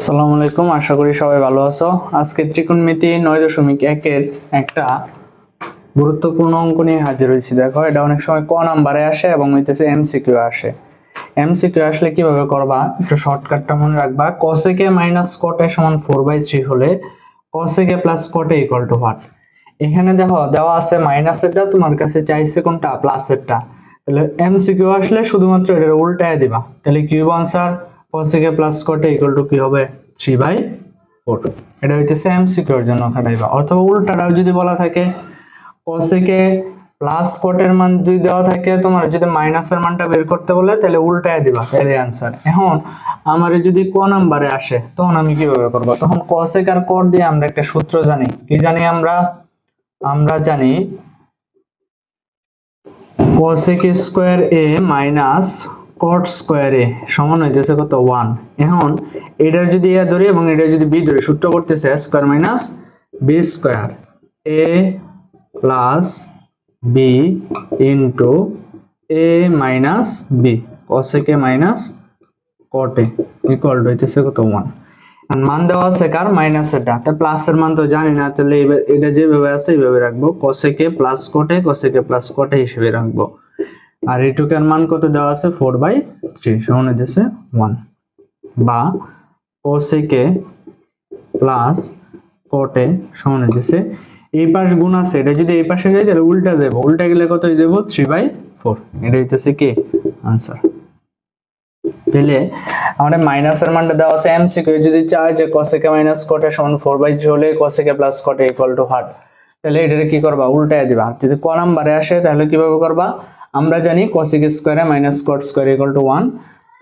আসসালামু আলাইকুম, আশা করি সবাই ভালো আছো। আজকে ত্রিকোণমিতি 9.1 এর একটা গুরুত্বপূর্ণ অঙ্ক নিয়ে হাজির হয়েছি। দেখো, এটা অনেক সময় ক নাম্বারে আসে এবং হইতেছে এমসিকিউ আসে। এমসিকিউ আসলে কিভাবে করবা, একটু শর্টকাটটা মনে রাখবা। cosec a minus cot a সমান 4/3 হলে cosec a plus cot a equal to what? এখানে দেখো দেওয়া আছে মাইনাসেরটা, তোমার কাছে চাইছে কোনটা, প্লাসেরটা। তাহলে এমসিকিউ আসলে শুধুমাত্র এর উল্টায় দিবা। তাহলে cube answer cosec a plus cot a equal to কি হবে, 3/4। এটা হইতেছে এমসিকিউ এর জন্য খাটাইবা। অথবা উল্টাটাও যদি বলা থাকে, cosec a প্লাস cot এর মান যদি দেওয়া থাকে, তোমার যদি মাইনাসের মানটা বের করতে বলে তাহলে উল্টায় দিবা, তাহলে आंसर। এখন আমারে যদি ক নম্বরে আসে তখন আমি কিভাবে করব, তখন cosec আর cot দিয়ে আমরা একটা সূত্র জানি। কি জানি আমরা জানি cosec square a minus cot square a সমান হইতেছে কত, 1। এখন এটার যদি a ধরি এবং এটা যদি b ধরি, সূত্র করতেছে a square minus b square a plus b into a minus b cosec a minus cot a equal to হইতেছে কত, 1। আর মান দেওয়া আছে কার, মাইনাসেরটা। তাহলে প্লাসের মান তো জানি না, তাহলে এটা যেভাবে আছে এইভাবে রাখবো, cosec a plus cot a cosec a plus cot a হিসেবে রাখবো। আর এইটুকের মান কত দেওয়া আছে, 4/3 সমান হইতেছে 1। বা cosec a plus cot a সমান হইতেছে, এই পাশ গুণ আছে, এটা যদি এই পাশে যায় তাহলে উল্টা দেব, উল্টা গেলে কত হয়ে যাব, 3/4। এটা হইতেছে কি आंसर। তাহলে আমাদের মাইনাসের মানটা দেওয়া আছে এমসিকিউ, যদি চাই যে cosec a minus cot a সমান 4/3 হলে cosec a plus cot a equal to what, তাহলে এটাকে কি করবা, উল্টায় দিবা। যদি ক নম্বরে আসে তাহলে কিভাবে করবা, আমরা জানি cosec square a minus cot square equal to 1,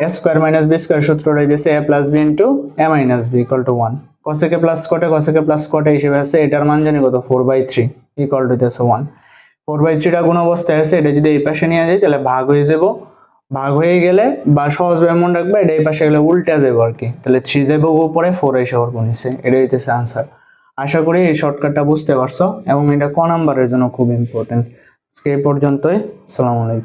a square minus b square সূত্রটা হইছে a plus b into a minus b equal to 1। cosec a plus cot a cosec a plus cot a হিসেবে আছে, এটার মান জানি কত, 4/3 equal to 1। 4/3 টা গুণ অবস্থায় আছে, এটা যদি এই পাশে নিয়ে যাই তাহলে ভাগ হয়ে যাব। ভাগ হয়ে গেলে বা সহজভাবে মনে রাখবে, এটা এই পাশে গেলে উল্টা যাবে আর কি। তাহলে 3 যাবে উপরে, 4 এসে পড়বে নিচে। এটা হইতেছে आंसर। আশা করি এই শর্টকাটটা বুঝতে পারছো এবং এটা ক নাম্বারের জন্য খুব ইম্পর্টেন্ট। আজকে এই পর্যন্তই। আসসালামু আলাইকুম।